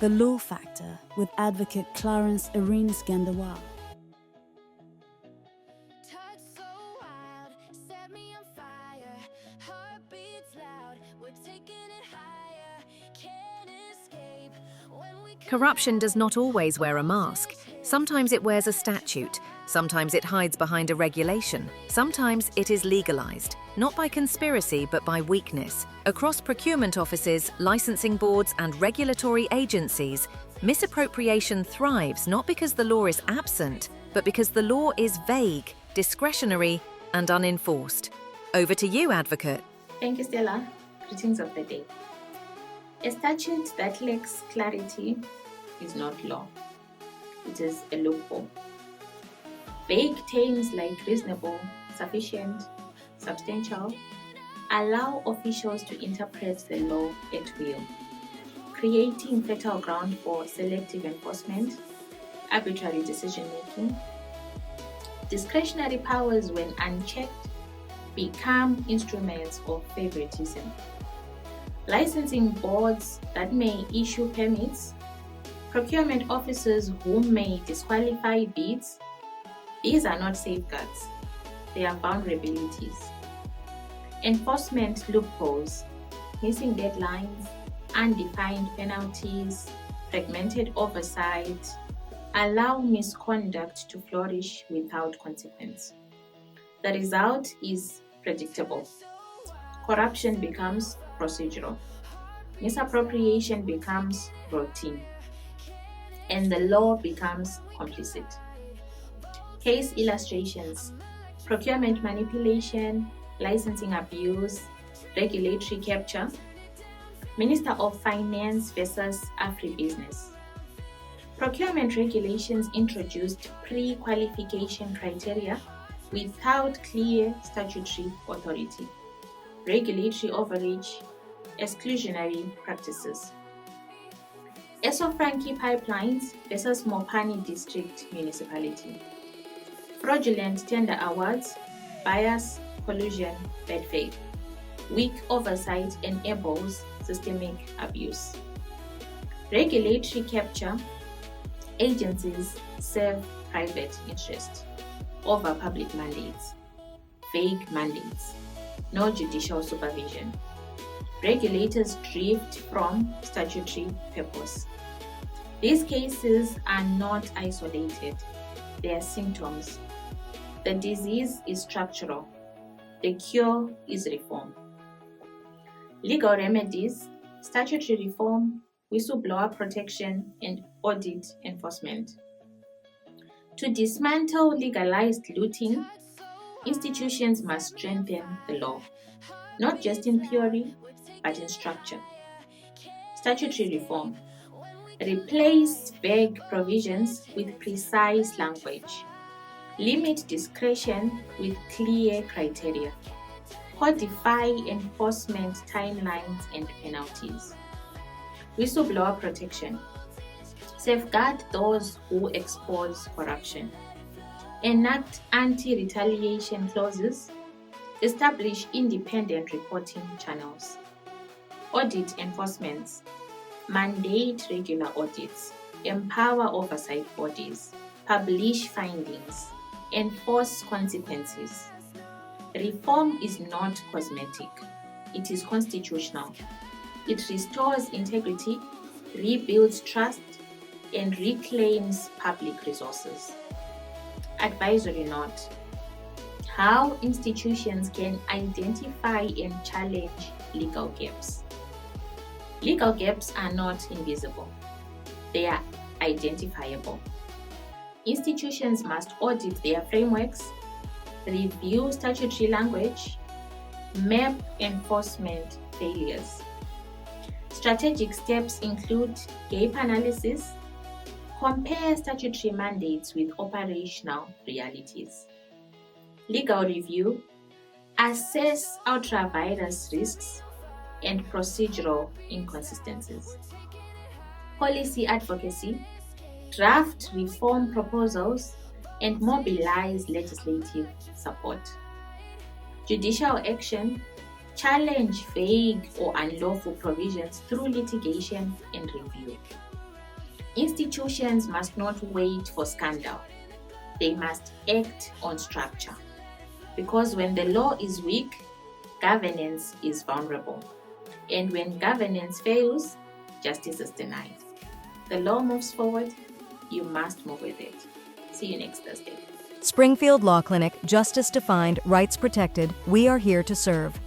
The Law Factor with advocate Clarence Arenas Gandawa. Corruption does not always wear a mask. Sometimes it wears a statute. Sometimes it hides behind a regulation. Sometimes it is legalized, not by conspiracy but by weakness. Across procurement offices, licensing boards, and regulatory agencies, misappropriation thrives not because the law is absent, but because the law is vague, discretionary, and unenforced. Over to you, advocate. Thank you, Stella. Greetings of the day. A statute that lacks clarity is not law. It is a loophole. Vague terms like reasonable, sufficient, substantial allow officials to interpret the law at will, creating fertile ground for selective enforcement, arbitrary decision-making. Discretionary powers, when unchecked, become instruments of favoritism. Licensing boards that may issue permits, procurement officers who may disqualify bids, these are not safeguards, they are vulnerabilities. Enforcement loopholes, missing deadlines, undefined penalties, fragmented oversight, allow misconduct to flourish without consequence. The result is predictable. Corruption becomes procedural. Misappropriation becomes routine. And the law becomes complicit. Case illustrations: procurement manipulation, licensing abuse, regulatory capture. Minister of Finance versus Agribusiness. Procurement regulations introduced pre-qualification criteria without clear statutory authority. Regulatory overreach, exclusionary practices. Esofranki pipelines versus Mopani District Municipality. Fraudulent tender awards, bias, collusion, bad faith. Weak oversight enables systemic abuse. Regulatory capture. Agencies serve private interest over public mandates. Vague mandates. No judicial supervision. Regulators drift from statutory purpose. These cases are not isolated. They are symptoms. The disease is structural. The cure is reform. Legal remedies, statutory reform, whistleblower protection, and audit enforcement. To dismantle legalized looting, institutions must strengthen the law, not just in theory, but in structure. Statutory reform. Replace vague provisions with precise language. Limit discretion with clear criteria. Codify enforcement timelines and penalties. Whistleblower protection. Safeguard those who expose corruption. Enact anti-retaliation clauses. Establish independent reporting channels. Audit enforcements. Mandate regular audits. Empower oversight bodies. Publish findings. Enforce consequences. Reform is not cosmetic. It is constitutional. It restores integrity, rebuilds trust, and reclaims public resources. Advisory note: how institutions can identify and challenge legal gaps. Legal gaps are not invisible. They are identifiable. Institutions must audit their frameworks, review statutory language, map enforcement failures. Strategic steps include gap analysis, compare statutory mandates with operational realities. Legal review, assess ultra-virus risks and procedural inconsistencies. Policy advocacy, draft reform proposals and mobilize legislative support. Judicial action, challenge vague or unlawful provisions through litigation and review. Institutions must not wait for scandal. They must act on structure. Because when the law is weak, governance is vulnerable. And when governance fails, justice is denied. The law moves forward, you must move with it. See you next Thursday. Springfield Law Clinic, justice defined, rights protected. We are here to serve.